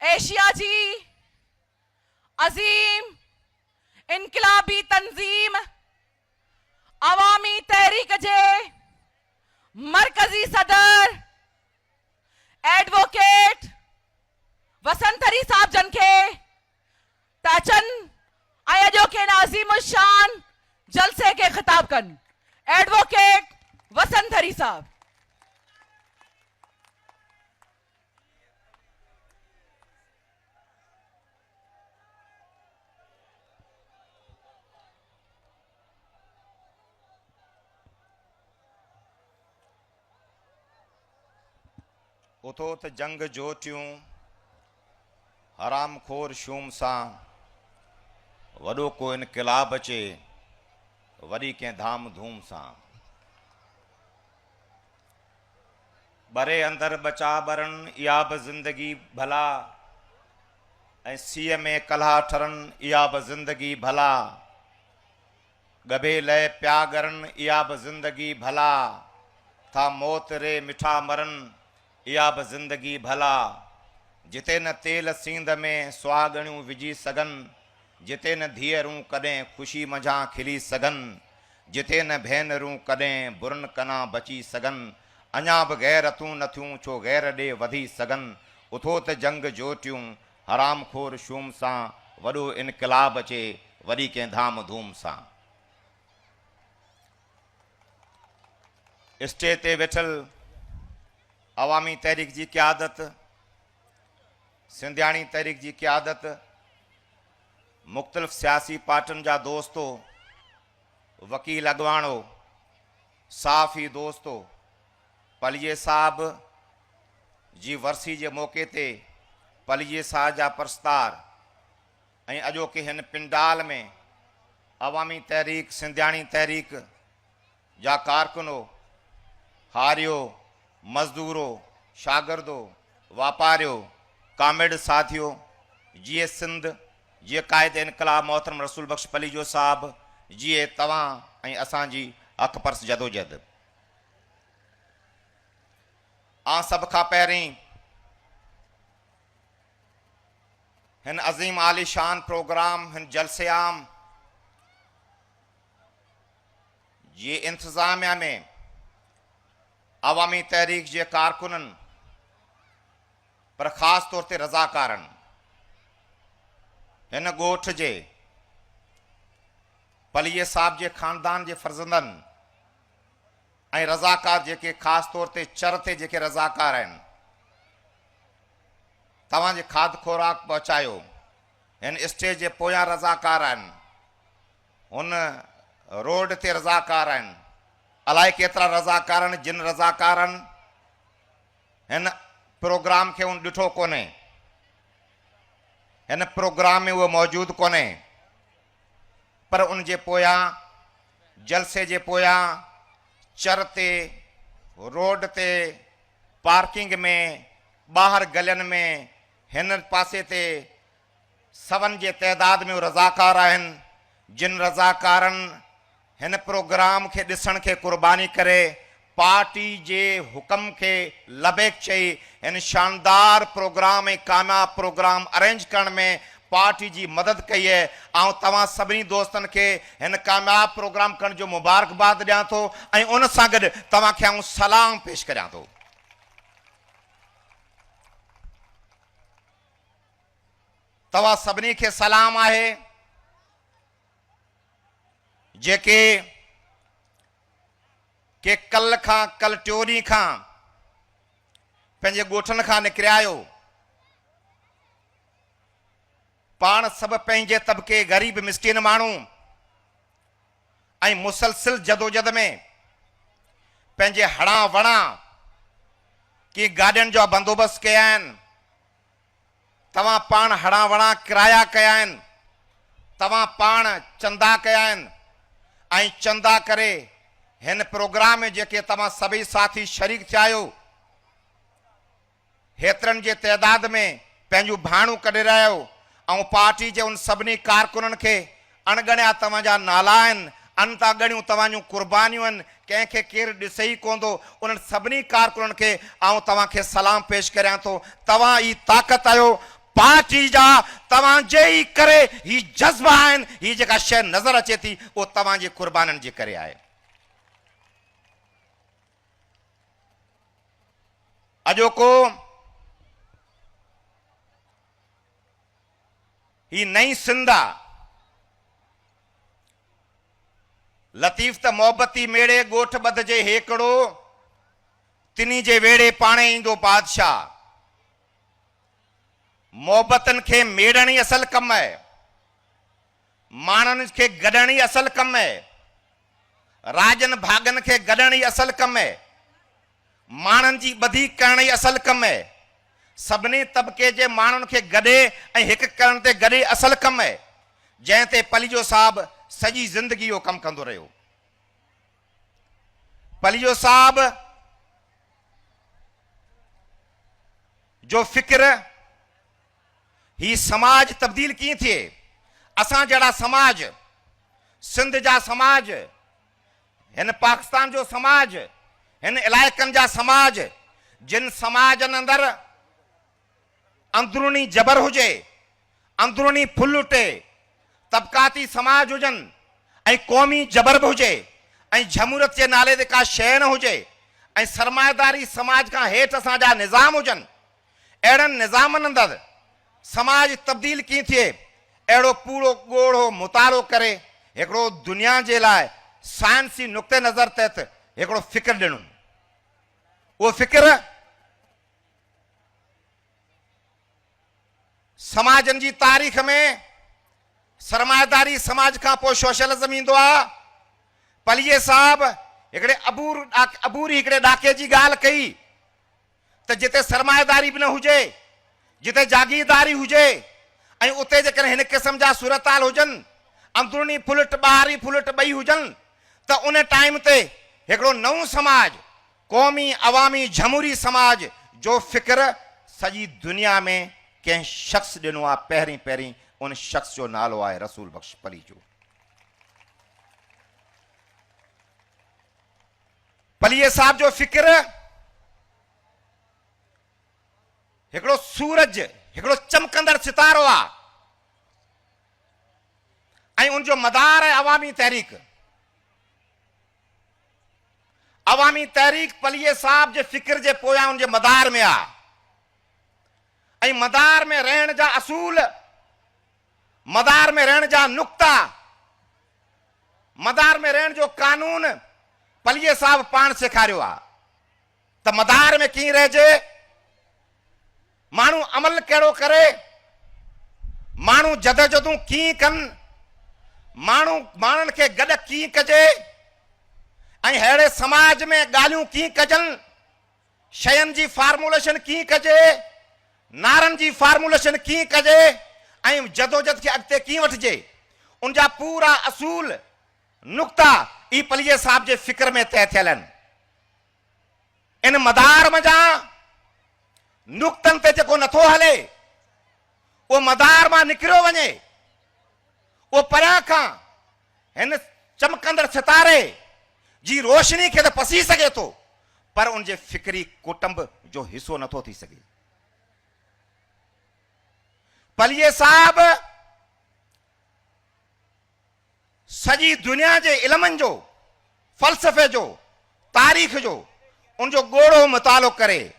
Asia जी अजीम इनकलाबी तंजीम अवामी तहरीक जे मरकजी सदर advocate वसंत हरी साहब जन के ताचन आयो के नाजीम शान जलसे के खिताब कन एडवोकेट वसंत हरी साहब। उथोत जंग जोटियूं हराम खोर शूम सां वॾो को इनकलाब अचे वरी कंहिं धाम धूम सां बरे अंदर बचा बरन इहा बि ज़िंदगी भला ऐं सीअ में कलहा ठरन इहा बि ज़िंदगी भला गभे लय प्या गरन इहा बि ज़िंदगी भला था मौत रे मिठा मरन इहा बि ज़िंदगी भला जिते न तेल सींद में सुहागणियूं विझी सघनि जिते न धीअरूं कॾहिं ख़ुशी मंझां खिली सघनि जिते न भेनरूं कॾहिं बुरन कना बची सघनि अञा बि गैरतूं नथियूं छो गैर ॾे वधी सघनि उथो त जंग जोटियूं हराम खोर शूम सां वॾो इनकलाब अचे वरी कंहिं धाम धूम सां। स्टेज ते वेठल अवामी तहरीक जी क़यादत सिंधियाणी तहरीक जी क़यादत मुख़्तलिफ़ सियासी पार्टियुनि जा दोस्तो वकील अॻवाणो साफ़ी दोस्तो पलिये साहब जी वरसी जे मौक़े ते पलिये साहब जा परस्तार ऐं अॼोके हिन पिंडाल में अवामी तहरीक सिंधियाणी तहरीक जा कारकुनो हारियो मज़दूरो शागिर्दो वापारियो कामेड साथियो जीए सिंध जीअं क़ाइद इनकलाब मोहतरम रसूल बख्श पलीजो साहब जीअं तव्हां ऐं असांजी अखपरस जदोजहद सभ खां पहिरीं हिन अज़ीम आलीशान प्रोग्राम हिन जलसेआम जी इंतज़ामिया में अवामी तहरीक जे कारकुननि पर ख़ासि तौर ते रज़ाकारनि हिन ॻोठ जे पलिये साहब जे ख़ानदान जे फ़र्ज़ंदनि ऐं रज़ाकार जेके ख़ासि तौर ते चर ते जेके रज़ाकार आहिनि तव्हांजे खाद खुराक पहुचायो हिन स्टेज जे पोयां रज़ाकार आहिनि हुन रोड ते रज़ाकार आहिनि अलाए केतिरा रज़ाकार आहिनि जिन रज़ाकारनि हिन प्रोग्राम खे उन ॾिठो कोन्हे हिन प्रोग्राम में उहो मौजूदु कोन्हे पर उन जे पोयां जलसे जे पोयां चर ते रोड ते पार्किंग में ॿाहिरि गलियुनि में हिन पासे ते सवनि जे तइदाद में रज़ाकार आहिनि जिन रज़ाकारनि हिन प्रोग्राम खे ॾिसण खे क़ुर्बानी करे पार्टी जे हुकम खे लबेक चई हिन शानदार प्रोग्राम ऐं कामयाब प्रोग्राम अरेंज करण में पार्टी जी मदद कई है। ऐं तव्हां सभिनी दोस्तनि खे हिन कामयाब प्रोग्राम करण जो मुबारकबाद ॾियां थो ऐं उन सां गॾु तव्हांखे आउं सलाम पेश करियां थो। तव्हां सभिनी खे सलाम आहे जेके के कल खां कल टियों खां पंहिंजे ॻोठनि खां निकिरिया आहियो पाण सभु पंहिंजे तबिके ग़रीब मिस्किन माण्हू ऐं मुसलसिल जदोजहद में पंहिंजे हणा वणा की गाॾियुनि जो बंदोबस्तु कया आहिनि तव्हां पाण हणा वणा किराया कया आहिनि तव्हां पाण चंदा कया आहिनि ऐं चंदा करे हिन प्रोग्राम में जेके तव्हां सभई साथी शरीक थिया आहियो हेतिरनि जे तइदाद में पंहिंजूं भाणूं कढे रहिया आहियो ऐं पार्टी जे उन सभिनी कारकुननि खे अणगणिया तव्हांजा नाला आहिनि अनतागणियूं तव्हांजूं कुर्बानियूं आहिनि कंहिंखे केरु ॾिसे ई कोन थो उन्हनि सभिनी कारकुननि खे आउं तव्हांखे सलाम पेश करियां थो। तव्हां ई ताक़त आहियो पार्टी जा तव्हांजे ई करे ही जज़्बा आहिनि, ही जेका शइ नज़र अचे थी उहो तव्हांजे कुर्बाननि जे करे आहे। अॼोको ही नई सिंध आहे, लतीफ़ त मोहबती मेड़े ॻोठ ॿधजे हेकड़ो, तिनी जे वेड़े पाणे ईंदो बादशाह। मोहबतनि खे मेड़ण ई असल कमु आहे, माण्हुनि खे गॾण ई असल कमु आहे, राजनि भाॻनि खे गॾण ई असल कमु आहे, माण्हुनि जी ॿधी करण ई असल कमु आहे, सभिनी तबिके जे माण्हुनि खे गॾे ऐं हिकु करण ते गॾे असल कमु आहे, जंहिं ते पलीजो साहब सॼी ज़िंदगी इहो कमु कंदो रहियो। पलीजो साहब जो फ़िक्र ही समाज तब्दील कीअं थिए, असां जहिड़ा समाज, सिंध जा समाज, हिन पाकिस्तान जो समाज, हिन इलाइक़नि जा समाज, जिन समाजनि अंदरि अंदरूनी जबर हुजे, अंदरूनी फुलुटे, तबकाती समाज हुजनि ऐं क़ौमी जबर बि हुजे ऐं जमूरियत जे नाले ते का शइ न हुजे ऐं सरमाएदारी समाज खां हेठि असांजा निज़ाम हुजनि, अहिड़नि निज़ामनि अंदरि समाज तब्दील कीअं थिए, अहिड़ो पूरो ॻोढ़ो मुतालो करे हिकिड़ो दुनिया जे लाइ साइंसी नुक़्ते नज़र तहत हिकिड़ो फ़िक्र ॾिनो। उहो फ़िक्र समाजनि जी तारीख़ में सरमाएदारी समाज खां पोइ सोशलिज़म ईंदो आहे। पलीए साहब हिकिड़े अबूरी हिकिड़े ॾाके जी ॻाल्हि कई त जिते सरमाएदारी बि न हुजे, जिते जागीरदारी हुजे ऐं उते जेकॾहिं हिन क़िस्म जा सूरताल हुजनि, अंदरूनी फुलट ॿाहिरी फुलट ॿई हुजनि, त उन टाइम ते हिकिड़ो नओं समाज, क़ौमी अवामी जमहूरी समाज जो फ़िक्र सॼी दुनिया में कंहिं शख़्स ॾिनो आहे। पहिरीं पहिरीं उन शख़्स जो नालो आहे रसूल बख्श पली जो। पलीए साहब जो फ़िक्र हिकिड़ो सूरज, हिकिड़ो चमकंदड़ सितारो आहे ऐं उनजो मदार आहे अवामी तहरीक। अवामी तहरीक पलीए साहब जे फ़िक्र जे पोयां उनजे मदार में आहे ऐं मदार में रहण जा असूल, मदार में रहण जा नुक्ता, मदार में रहण जो कानून पलीए साहब पाण सेखारियो आहे त मदार में कीअं रहिजे, माण्हू अमल कहिड़ो करे, माण्हू जदोजहदूं कीअं कनि, माण्हुनि खे गॾु कीअं कजे ऐं अहिड़े समाज में ॻाल्हियूं कीअं कजनि, शयुनि जी फार्मुलेशन कीअं कजे, नारनि जी फार्मुलेशन कीअं कजे ऐं जदोजहद खे अॻिते कीअं वठिजे, उनजा पूरा असूल नुक्ता ई पलीए साहब जे फ़िक्र में तय थियल आहिनि। इन मदार में जा नुक्तनि ते जेको नथो हले, उहो मदार मां निकिरियो वञे, उहो परियां खां हिन चमकंदड़ सितारे जी रोशनी खे त पसी सघे थो, पर उनजे फ़िक्री कुटुंब जो हिसो नथो थी सघे। पलीए साहब सॼी दुनिया जे इल्मनि जो, फ़लसफ़े जो, तारीख़ जो उनजो ॻोढ़ो मुतालो करे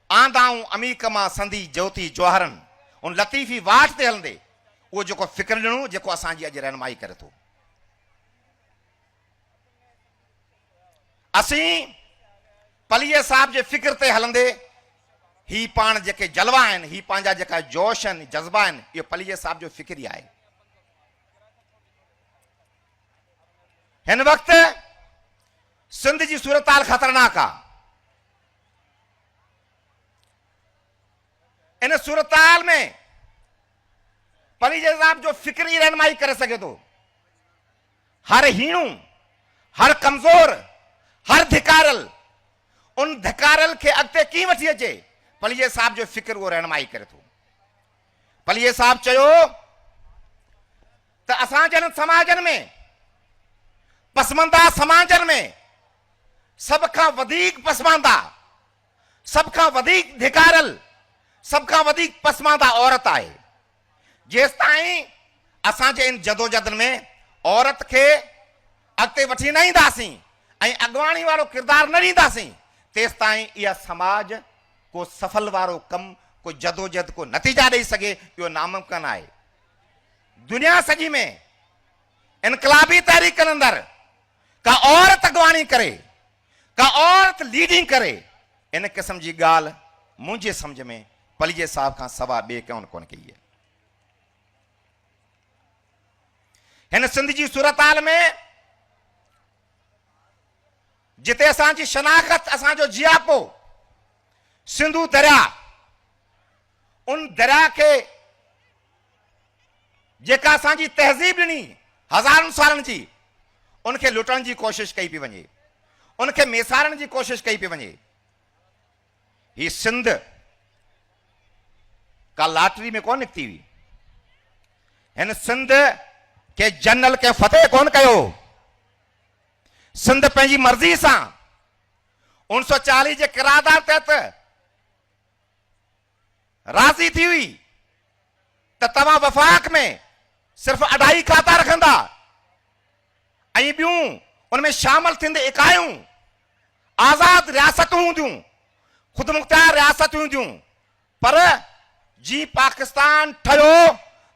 आंदाऊं अमीक मां संधी ज्योति जौहरनि उन लतीफ़ी वाट ते हलंदे उहो जेको फ़िक्र ॾिनो, जेको असांजी अॼु रहनुमाई करे थो। असीं पलीए साहब जे फ़िक्र ते हलंदे ही पाण जेके जलवा आहिनि, ही पंहिंजा जेका जोश आहिनि, जज़्बा आहिनि, इहो पलीए साहब जो फ़िक्र ई आहे। हिन वक़्तु सिंध जी सूरताल ख़तरनाक आहे। इन सूरताल में पलीए साहब जो फ़िक्र ई रहनुमाई करे सघे थो। हर हीणू, हर कमज़ोर, हर धिकारल, उन धिकारल खे अॻिते कीअं वठी अचे, पलीए साहब जो फ़िक्र उहो रहनुमाई करे थो। पलीए साहब चयो त असांजनि समाजनि में, पसमंदा समाजनि में सभ खां वधीक पसमांदा, सभ खां वधीक धिकारल, सब खां वधीक पसमांदा औरत आहे। जेस ताईं असां जे इन जदोजहद में औरत खे अॻिते वठी न ईंदासीं ऐं अॻवाणी वारो किरदार न ॾींदासीं, तेसि ताईं इहा समाज को सफल वारो कमु, को जदोजहद, को नतीजा ॾेई सघे, इहो नामुमकिन आहे। दुनिया सॼी में इनकलाबी तहरीकनि अंदरि का औरत अॻवाणी करे, का औरत लीडिंग करे, इन क़िस्म जी ॻाल्हि मुंहिंजे सम्झ में पलीजे साहब खां सवाइ ॿिए कंहिं कोन कई आहे। हिन सिंध जी सूरताल में जिते असांजी शनाख़त, असांजो जियापो सिंधू दरिया, उन दरिया खे जेका असांजी तहज़ीब ॾिनी हज़ारनि सालनि जी, उनखे लुटण जी कोशिश कई पई वञे, उनखे मेसारण जी कोशिश कई पई वञे। ही सिंध का लॉटरी में कोन निकिती हुई। हिन सिंध के जनरल के फतेह कोन कयो। सिंध पंहिंजी मर्ज़ी सां 1940 जे क़रारदाद तहत राज़ी थी हुई त तव्हां वफ़ाक़ में सिर्फ़ अढाई खाता रखंदा ऐं ॿियूं उनमें शामिल थींदे इकायूं आज़ाद रियासतूं हूंदियूं, ख़ुदि मुख्तियार रियासतूं हूंदियूं। पर जी पाकिस्तान ठहियो,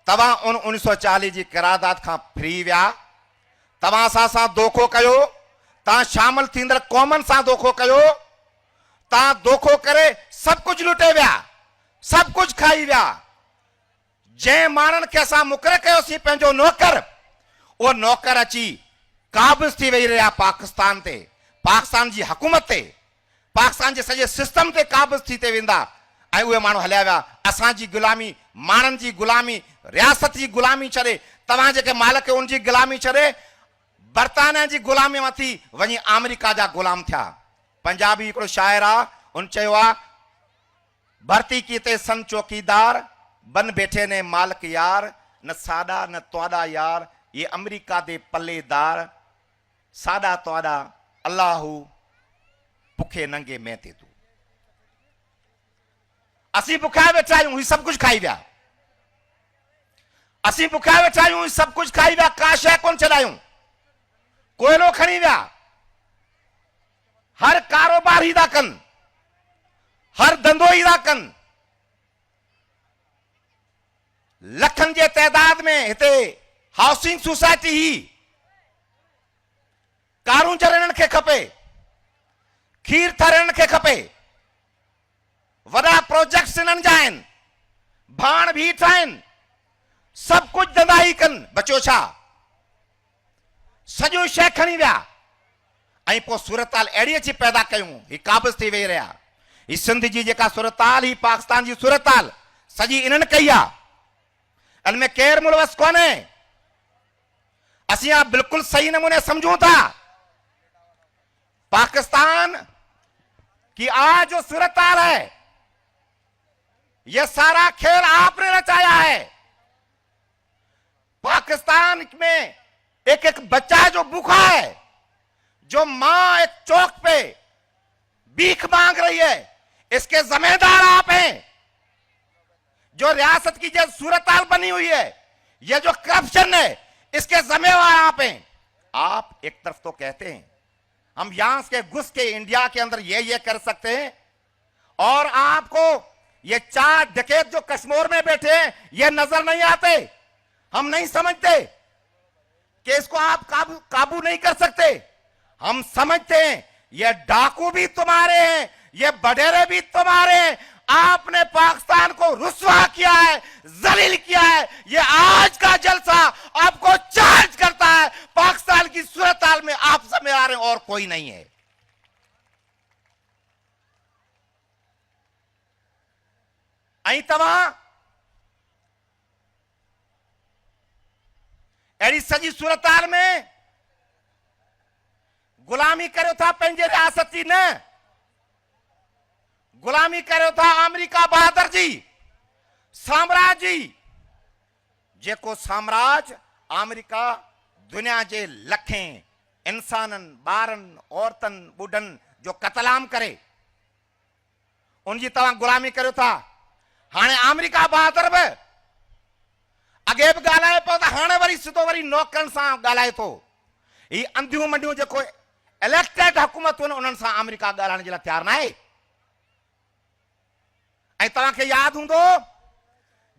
तव्हां उन 1940 जी क़रारदाद खां फ्री विया। तव्हां सां धोखो कयो, तव्हां शामिल थींदड़ क़ौमनि सां धोखो कयो, तव्हां धोखो करे सभु कुझु लुटे विया, सभु कुझु खाई विया। जंहिं माण्हुनि खे असां मुक़ररु कयोसीं पंहिंजो नौकर, उहो नौकर अची काबिज़ थी वेही रहिया पाकिस्तान ते, पाकिस्तान जी हुकूमत ते, पाकिस्तान जे सॼे सिस्टम ते काबिज़ थी ते वेंदा ऐं उहे माण्हू हलिया विया। असांजी गुलामी, माण्हुनि जी गुलामी, रियासत जी गुलामी छॾे, तव्हां जेके मालिक उनजी गुलामी छॾे बरतानिया जी गुलामी मथी वञी अमेरिका जा गुलाम थिया। पंजाबी हिकिड़ो शाइर आहे, उन चयो आहे, भर्ती कीते सन चौकीदार, बन बैठे ने मालिक यार, न साडा न तवाडा यार, ये अमेरिका दे पल्लेदार, साडा तवाडा अल्लाहू भुखे नंगे मैं ते तू। असीं बुखिया वेठा आहियूं, ही सभु कुझु खाई विया। असीं बुखिया वेठा आहियूं, सभु कुझु खाई विया, का शइ कोन छॾायूं। कोयलो खणी विया, हर कारोबार ही था कनि, हर धंधो ही था कनि। लखनि जे तइदाद में हिते हाउसिंग सोसाइटी ही कारूं चरणनि खे खपे, खीर थरणनि खे खपे, वॾा प्रोजेक्ट्स इन्हनि जा आहिनि, भाण भी ठाहिनि, सभु कुझु धंधा ही कनि। बचियो छा? सॼो शइ खणी विया ऐं पोइ सूरताल अहिड़ी अची पैदा कयूं, ही काबिज़ थी वेही रहिया। ही सिंध जी जेका सूरताल, ही पाकिस्तान जी सूरताल सॼी इन्हनि कई आहे। इन में केरु मुलवस कोन्हे। असीं आप बिल्कुल सही नमूने समझूं था। पाकिस्तान की आज जो सूरताल है, यह सारा खेल आपने रचाया है। पाकिस्तान में एक एक बच्चा जो भूखा है, जो मां एक चौक पे भीख मांग रही है, इसके जिम्मेदार आप हैं। जो रियासत की जो सूरताल बनी हुई है, यह जो करप्शन है, इसके जिम्मेवार आप हैं। आप एक तरफ तो कहते हैं हम यहां से घुस के इंडिया के अंदर ये कर सकते हैं, और आपको ये चार डकैत जो कश्मीर में बैठे हैं ये नजर नहीं आते। हम नहीं समझते कि इसको आप काबू नहीं कर सकते। हम समझते हैं ये डाकू भी तुम्हारे हैं, ये बडेरे भी तुम्हारे हैं। आपने पाकिस्तान को रुस्वा किया है, जलील किया है। ये आज का जलसा आपको चार्ज करता है। पाकिस्तान की सूरताल में आप जिम्मेदार हैं और कोई नहीं है। ऐं तव्हां अहिड़ी सॼी सूरताल में गुलामी करियो था पंहिंजे रियासत जी, न गुलामी करियो था अमेरिका बहादुर जी, साम्राज्य जी, जेको साम्राज्य अमेरिका दुनिया जे लखें इंसाननि, ॿारनि, औरतनि, ॿुढनि जो कतलाम करे, उनजी तव्हां गुलामी करियो था। हाणे अमेरिका बहादुर बि अॻे बि ॻाल्हाए पियो त हाणे वरी सिधो वरी नौकरनि सां ॻाल्हाए थो। ही अंधियूं मंडियूं जेको इलेक्टेड हुकूमतूं आहिनि उन्हनि सां अमेरिका ॻाल्हाइण जे लाइ तयारु न आहे। ऐं तव्हांखे यादि हूंदो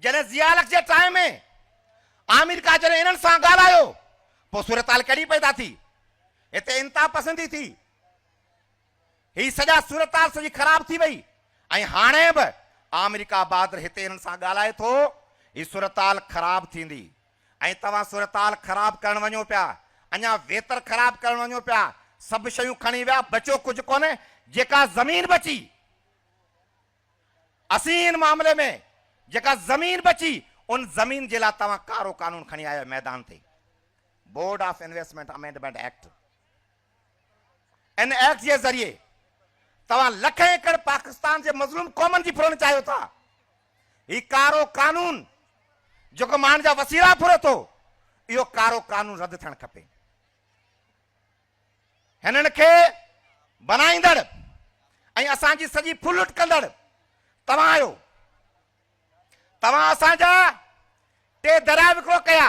जॾहिं ज़ियालक जे टाइम में अमेरिका जॾहिं इन्हनि सां ॻाल्हायो पोइ सूरत हाल कहिड़ी पैदा थी, हिते इंता पसंदी थी, ही सॼा सूरत हाल सॼी ख़राब थी वई। ऐं हाणे बि अमेरिका बहादुर हिते हिननि सां ॻाल्हाए थो, ही सूरत हाल ख़राब थींदी। ऐं तव्हां सूरत हाल ख़राब करण वञो पिया, अञा वेतर ख़राब करण वञो पिया, सभु शयूं खणी विया, बचियो कुझु कोन्हे। जेका ज़मीन बची असीं इन मामले में जेका ज़मीन बची उन ज़मीन जे लाइ तव्हां कारो कानून खणी आयो मैदान ते, board of investment amendment act. इन एक्ट जे ज़रिए तव्हां लख एकड़ पाकिस्तान जे मज़लूम क़ौमनि जी फुरण चाहियो था। ही कारो कानून जेको माण्हुनि जा वसीला फुरे थो, इहो कारो कानून रद्द थियणु खपे। हिननि खे बनाईंदड़ ऐं असांजी सॼी फुलुट कंदड़ तव्हां आहियो। तव्हां असांजा टे दरिया विकिणो कया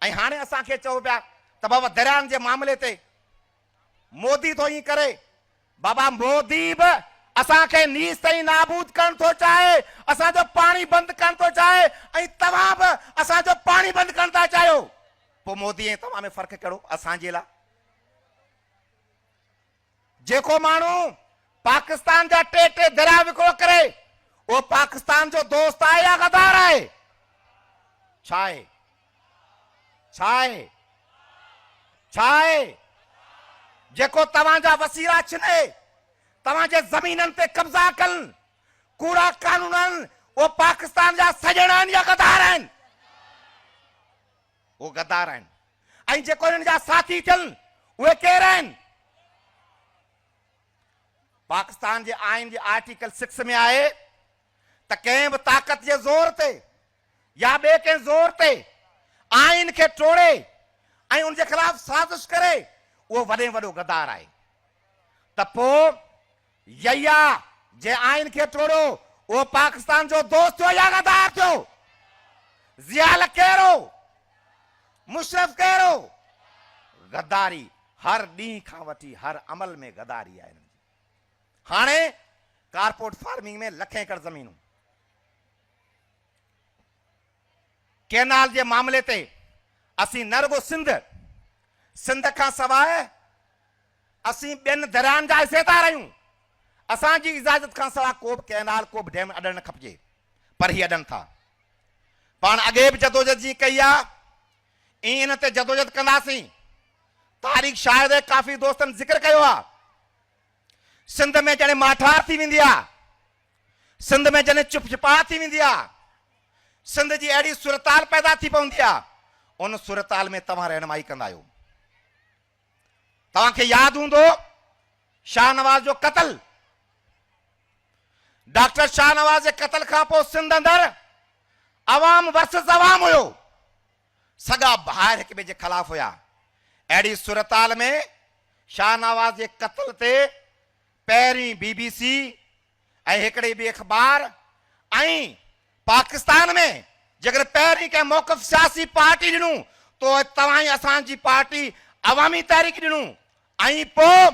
ऐं हाणे असांखे चओ पिया त बाबा दरियानि जे मामले ते मोदी थो ईअं करे। बाबा मोदी बि असांखे नीस ताईं नाबूद करण थो चाहे, असांजो पाणी बंदि करण थो चाहे, ऐं तव्हां बि असांजो पाणी बंदि करण था चाहियो। पोइ मोदी ऐं तव्हां में फ़र्क़ु कहिड़ो? असांजे लाइ जेको माण्हू पाकिस्तान जा टे टे दरिया विकिणो करे उहो पाकिस्तान जो दोस्त आहे या गद्दार आहे? छा आहे? छा आहे? छा आहे? जेको तव्हांजा वसीला छिने, तव्हांजे ज़मीननि ते कब्ज़ा कनि, कूड़ा कानून आहिनि, उहो पाकिस्तान जा सजण आहिनि या गद्दार आहिनि? उहो गद्दार आहिनि। ऐं जेको हिननि जा साथी थियनि उहे केरु आहिनि? पाकिस्तान जे आइन जे आर्टिकल 6 में आहे त कंहिं बि ताक़त जे ज़ोर ते या ॿिए कंहिं ज़ोर ते आइन खे टोड़े ऐं उनजे ख़िलाफ़ साज़िश करे उहो वॾे वॾो गद्दार आहे। त पोइ यया जे आइन खे टोड़ो उहो पाकिस्तान जो दोस्त थियो या गद्दार थियो? ज़ियाल कहिड़ो? मुशरफ कहिड़ो? गद्दारी हर ॾींहं खां वठी हर अमल में गद्दारी आहे। हाणे कारपोरेट फार्मिंग में लख एकड़ ज़मीनूं, कैनाल जे मामले ते असीं न रुगो सिंध खां सवाइ असीं ॿियनि दरियानि जा हिसेदार आहियूं। असांजी इजाज़त खां सवाइ को बि कैनाल को बि डैम अॾणु न खपिजे, पर ही अॾनि था। पाण अॻे बि जदोजहद जी कई आहे, ईअं इन ते जदोजहद कंदासीं। तारीख़ शायदि काफ़ी दोस्तनि ज़िक्र कयो आहे, सिंध में जॾहिं माठार थी वेंदी आहे, सिंध में जॾहिं चुपचिपा थी वेंदी आहे, सिंध जी अहिड़ी सूरताल पैदा थी पवंदी आहे, उन सूरताल में तव्हां रहनुमाई कंदा आहियो। तव्हांखे यादि हूंदो शाहनवाज़ जो क़त्ल, डॉक्टर शाहनवाज़ जे क़त्ल खां पोइ सिंध अंदरि अवाम वर्सेस अवाम हुयो, सॻा भाइर हिक ॿिए जे ख़िलाफ़ हुया। अहिड़ी सूरताल में शाहनवाज़ जे क़त्ल ते पहिरीं BBC ऐं हिकिड़े ॿिए अख़बार ऐं पाकिस्तान में जेकर पहिरीं कंहिं मौक़िफ़ सियासी पार्टी ॾिनूं तो तव्हां ई असांजी पार्टी अवामी तहरीक ॾिनूं। ऐं पोइ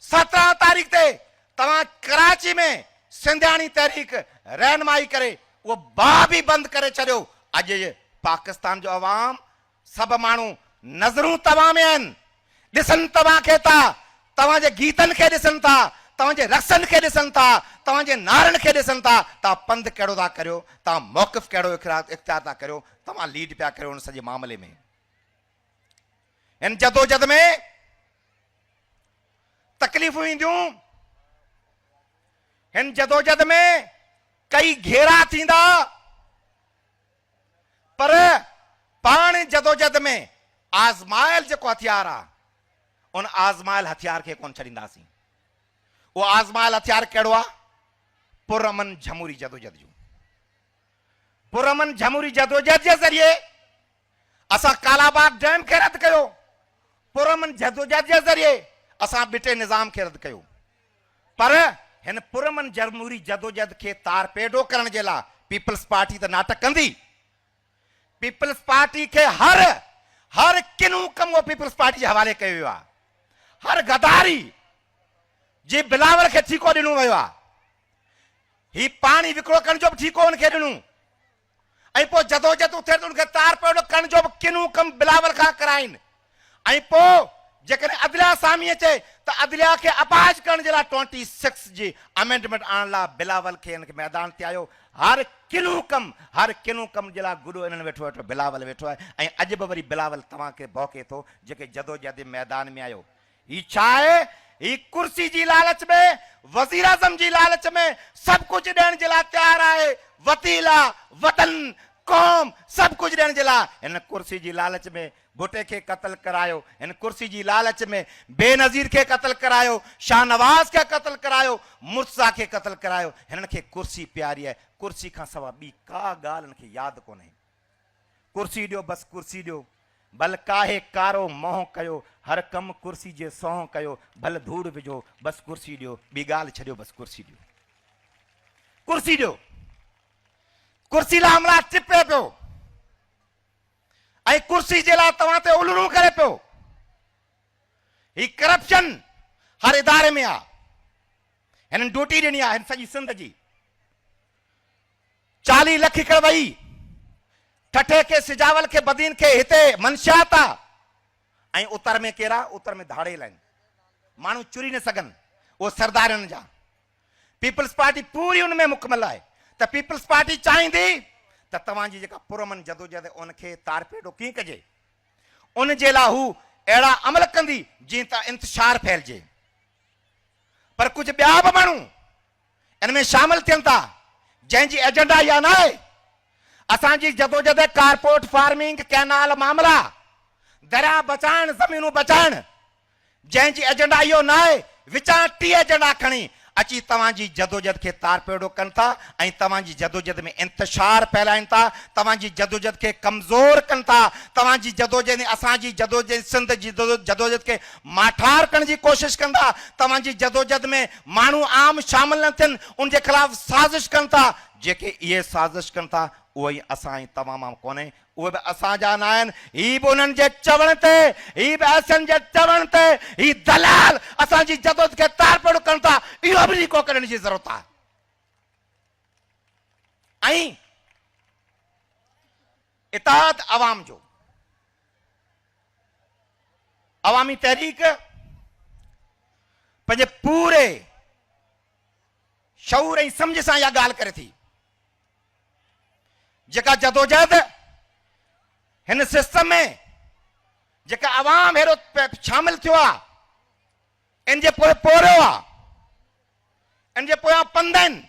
17 तारीख़ ते तव्हां कराची में सिंधियाणी तहरीक रहनुमाई करे उहो बाह बि बंदि करे छॾियो। अॼु पाकिस्तान जो अवाम सभु माण्हू नज़रूं तव्हां में आहिनि, ॾिसनि तव्हांखे था, तव्हांजे गीतनि खे ॾिसनि था, तव्हांजे रक़्सनि खे ॾिसनि था, तव्हांजे नारनि खे ॾिसनि था। तव्हां पंधु कहिड़ो था करियो, तव्हां मौक़िफ़ कहिड़ो इख़्तियार था करियो, तव्हां लीड पिया करियो उन सॼे मामले में। हिन जदोजहद में तकलीफ़ूं ईंदियूं, हिन जदोजहद में कई घेरा थींदा, पर पाण जदोजहद में आज़मायल जेको हथियार आहे उन आज़मायल हथियार खे कोन छॾींदासीं। उहो आज़मायल हथियार कहिड़ो आहे? पुरअमन जमहूरी जदोजहद जो। पुरअमन जमहूरी जदोजहद जे ज़रिए असां कालाबाग डैम खे रद्द कयो, पुरअमन जदोजहद जे ज़रिए असां बिटे निज़ाम खे रद्द कयो। पर हिन पुरमन जमहूरी जदोजहद के तार पेडो करण जे लाइ पीपल्स पार्टी त नाटक कंदी। पीपल्स पार्टी के हर किनू कम वो पीपल्स पार्टी के हवाले कयो वियो आहे। हर गदारी जे बिलावल के ठीको ॾिनो वियो आहे। ही पानी विकिणो करण जो बि ठीको हुनखे ॾिनो ऐं पोइ जदोजहद उथे त उनखे तार पेडो करण जो बि किनू कम बिलावल खां कराइनि। ऐं पोइ जेकॾहिं अदलिया सामी अचे त अदलिया के अपाज करण जे लाइ 26 जी अमेंडमेंट आणण लाइ बिलावल खे हिन मैदान ते आयो। हर किनू कम जे लाइ गुॾो इन्हनि वेठो बिलावल वेठो आहे। ऐं अॼु बि वरी बिलावल तव्हांखे भौंके थो जेके जदोजहद मैदान में आयो। ही छा आहे? ही कुर्सी जी लालच में, वज़ीर आज़म जी लालच में सब कुछ ॾियण जे लाइ तयार आहे। वतीला, वतन, कौम सब कुछ ॾियण जे लाइ हिन कुर्सी जी लालच में भुट्टे के कत्ल करायो। इन कुर्सी जी लालच में बेनज़ीर के कत्ल करायो, शाहनवाज के कत्ल करायो, मुर्तज़ा के कत्ल करायो। हिननि खे कुर्सी प्यारी है। कुर्सी खां सवा ॿी का ॻाल्हि हिनखे यादि कोन्हे। कुर्सी ॾियो, बस कुर्सी ॾियो। भल काहे कारो मोह कयो, हर कम कुर्सी जे सोह कयो। भल धूड़ विझो, बस कुर्सी ॾियो। ॿी ॻाल्हि छॾियो, बस कुर्सी ॾियो। कुर्सी ॾियो। कुर्सी लाइ हमला टिपे पियो ऐं कुर्सी जे लाइ तव्हां ते उलरू करे पियो। ही करप्शन हर इदारे में आहे। हिननि ड्यूटी ॾिनी आहे हिन सॼी सिंध जी। 40 लख एकड़ वई ठठे के, सिजावल के, बदीन के हिते मंशियात आहे। ऐं उतर में केरा? उतर में धाड़ेल आहिनि। माण्हू चुरी न सघनि, उहो सरदारनि जा। पीपल्स पार्टी पूरी उन में मुकमल आहे। त पीपल्स पार्टी चाहींदी त तव्हांजी जेका पुरमन जदोजहद उनखे तारपेडो कीअं कजे, उन जे लाइ हू अहिड़ा अमल कंदी जीअं त इंतशार फैलिजे। पर कुझु ॿिया बि माण्हू इन में शामिल थियनि था जंहिंजी एजेंडा इहा न आहे। असांजी जदोजहद कारपोरेट फार्मिंग, कैनाल मामला, दरिया बचाइण, ज़मीनूं बचाइण, जंहिंजी एजेंडा इहो न आहे, विचां टी एजेंडा खणी अची तव्हांजी जदोजहद के तारपेडो कनि था ऐं तव्हांजी जदोजहद में इंतशार फैलाइनि था, तव्हांजी जदोजहद के कमज़ोर कनि था, तव्हांजी जदोजहद, असांजी जदोजहद, सिंध जी जदोजहद के माठार करण जी कोशिश कनि था। तव्हांजी जदोजहद में माण्हू आम शामिल न थियनि, उन जे ख़िलाफ़ साज़िश कनि था। जेके इहे साज़िश कनि था उहे असां ई तव्हां मां कोन्हे, उहे बि असांजा न आहिनि। ही बि उन्हनि जे चवण ते, ही बि असां जे चवण ते, ही दलाल असांजी जदोजहद खे तारपेडो कनि था। इहो बि लीको करण जी ज़रूरत आहे। ऐं इताद अवाम जो, अवामी तहरीक पंहिंजे पूरे शऊर ऐं सम्झ सां इहा ॻाल्हि करे थी। जेका जदोजहद हिन सिस्टम में जेका अवाम हेरो शामिल थियो आहे, इन जे पोइ पोरियो आहे, इन जे पोयां पंध आहिनि।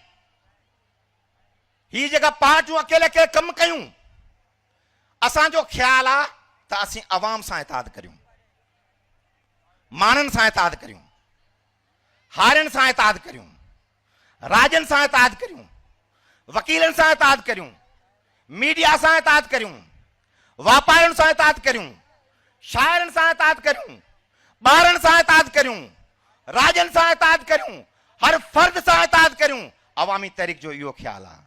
ही जेका पार्टियूं अकेले अकेले कमु कयूं, असांजो ख़्यालु आहे त असीं अवाम सां इताद करियूं, माण्हुनि सां इताद करियूं, हारियुनि सां इताद करियूं, राजनि सां इताद करियूं, वकीलनि सां इताद करियूं, मीडिया सां इताद करियूं, वापारियुनि सां इताद करियूं, शाइरनि सां इताद करियूं, ॿारनि सां इताद करियूं, राजनि सां इताद करियूं, हर फर्द सां इताद करियूं। अवामी तहरीक जो इहो ख़्यालु आहे।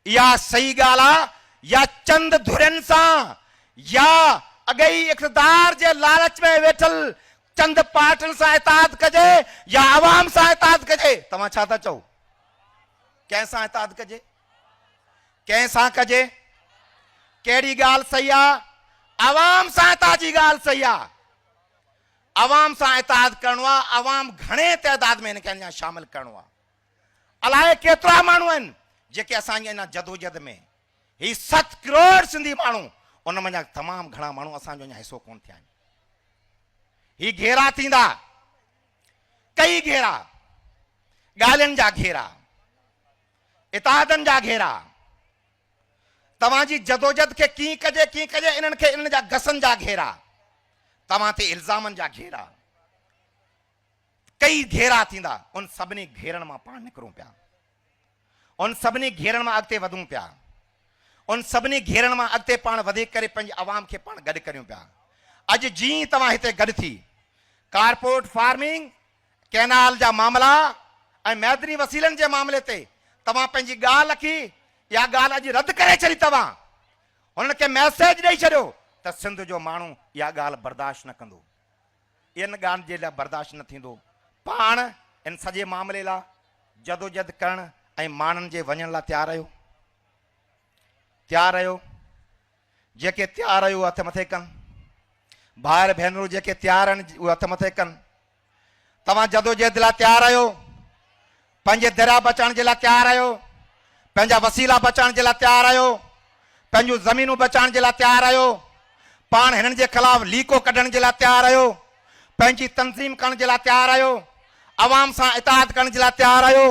इहा सही ॻाल्हि आहे या चंद धुरनि सां या अॻई इक़्तिदार जे लालच में वेठल चंद पार्टियुनि सां इताद कजे या अवाम सां इताद कजे? तव्हां छा था चओ? कंहिं सां इताद कजे? कंहिं सां कजे? कहिड़ी ॻाल्हि सही आहे? अवाम सां इताद जी ॻाल्हि सही आहे। अवाम सां इताद करणो आहे। अवाम घणे तइदाद में हिनखे अञा शामिल करणो आहे। अलाए केतिरा माण्हू आहिनि जेके असांजी अञा जदोजहद में, ही 7 करोड़ सिंधी माण्हू, उन में अञा तमामु घणा माण्हू असांजो अञा हिसो कोन थिया आहिनि। ही घेरा थींदा, कई घेरा, ॻाल्हियुनि जा घेरा, इतादनि जा घेरा, तव्हांजी जदोजहद खे कीअं कजे इन्हनि खे इन्हनि जा घसनि जा घेरा, तव्हां ते इल्ज़ामनि जा घेरा, कई घेरा थींदा। उन सभिनी घेरनि मां पाण निकिरूं पिया, उन सभिनी घेरनि मां अॻिते वधूं पिया, उन सभिनी घेरनि मां अॻिते पाण वधी करे पंहिंजे अवाम खे पाण गॾु करियूं पिया। अॼु जीअं तव्हां हिते गॾु थी कारपोरेट फार्मिंग, कैनाल जा मामला ऐं मैदनी वसीलनि जे मामले ते तव्हां पंहिंजी ॻाल्हि रखी इहा ॻाल्हि अॼु रद्द करे छॾी। तव्हां हुननि खे मैसेज ॾेई छॾियो त सिंध जो माण्हू इहा ॻाल्हि बर्दाश्त न कंदो, इन ॻाल्हि जे लाइ बर्दाश्त न थींदो। पाण इन सॼे मामले लाइ जदोजहद करण ऐं माण्हुनि जे वञण लाइ तयारु आहियो? तयारु आहियो? जेके तयारु आहियो हथ मथे कनि, भाउर भेनरूं जेके तयारु आहिनि उहे हथ मथे कनि। तव्हां जदोजहद लाइ तयारु आहियो? पंहिंजे दरिया बचाइण जे लाइ तयारु आहियो? पंहिंजा वसीला बचाइण जे लाइ तयारु आहियो? पंहिंजूं ज़मीनूं बचाइण जे लाइ तयारु आहियो? पाण हिननि जे ख़िलाफ़ लीको कढण जे लाइ तयारु आहियो? पंहिंजी तंज़ीम करण जे लाइ तयारु आहियो? अवाम सां इताद करण जे लाइ तयारु आहियो?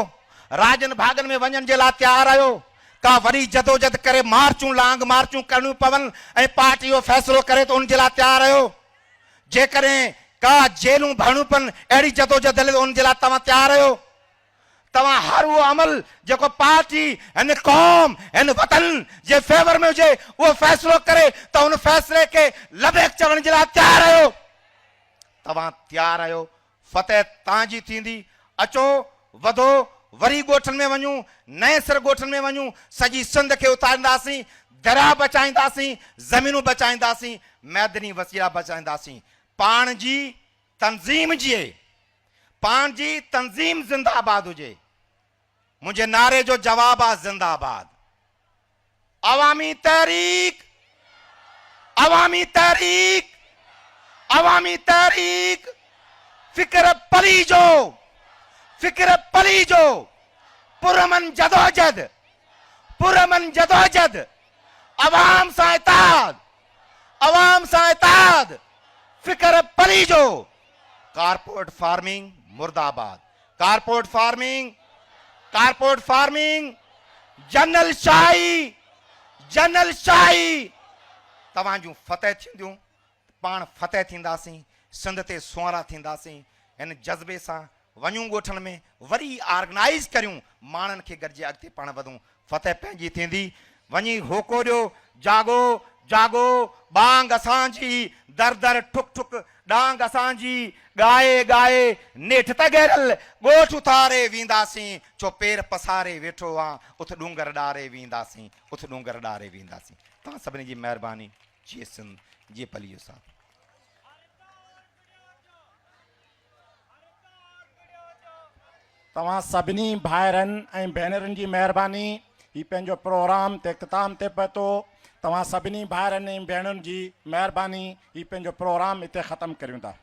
राजनि भागनि में वञण जे लाइ तयारु आहियो? का वरी जदोजहद करे मार्चूं लांग मार्चूं करणियूं पवनि ऐं पार्टी इहो फ़ैसिलो करे त उन जे लाइ तयारु आहियो? जेकॾहिं का जेलूं भरणियूं पवनि अहिड़ी जदोजहद हले त उन जे लाइ तव्हां तयारु आहियो? तव्हां हर उहो अमल जेको पार्टी हिन क़ौम हिन वतन जे फेवर में हुजे उहो फ़ैसिलो करे त उन फ़ैसिले खे लबेक चवण जे लाइ तयारु आहियो? तव्हां तयारु आहियो? फतेह तव्हांजी थींदी। अचो वधो, वरी ॻोठनि में वञूं, नए सिर ॻोठनि में वञूं, सॼी सिंध खे उतारींदासीं, दरिया बचाईंदासीं, ज़मीनूं बचाईंदासीं, मैदनी वसीला बचाईंदासीं। पाण जी तंज़ीम ज़िंदाबाद हुजे। मुंहिंजे नारे जो जवाब आहे ज़िंदाबाद। अवामी तहरीक, अवामी तहरीक, अवामी तहरीक। फिक्र पली जो, फिक्र पली जो, पुरमन जदोजहद, पुरमन जदोजहद, अवाम सां इताद, अवाम सां इताद, फिक्र पली जो। कारपोरेट फार्मिंग मुर्दाबाद, corporate farming, corporate farming, general शाही, जनरल शाही। तव्हां जूं फतेह थींदियूं, पाण फतेह थींदासीं, सिंध ते सुवारा थींदासीं। हिन जज़्बे सां वञूं ॻोठनि में, वरी ऑर्गेनाइज़ करियूं, माण्हुनि खे गॾिजे अॻिते पाण वधूं। फतेह पंहिंजी थींदी। वञी होको ॾियो, जागो जागो, बांग असांजी, दर दर ठुक ठुक डांग असांजी, गाए गाए नेठ तगेरल ॻोठ उथारे वेंदासीं। छो पेर पसारे वेठो आहे, उथ डूंगर ॾारे वेंदासीं, उथ डूंगर ॾारे वेंदासीं। तव्हां सभिनी जी महिरबानी। जी सिंध, जी पलियो साहब। तव्हां सभिनी भाइरनि ऐं भेनरुनि जी महिरबानी। ही पंहिंजो प्रोग्राम ते इख़्तिताम ते पहुतो। तव्हां सभिनी भाइरनि ऐं भेनरुनि जी महिरबानी। ही पंहिंजो प्रोग्राम हिते ख़तमु करियूं था।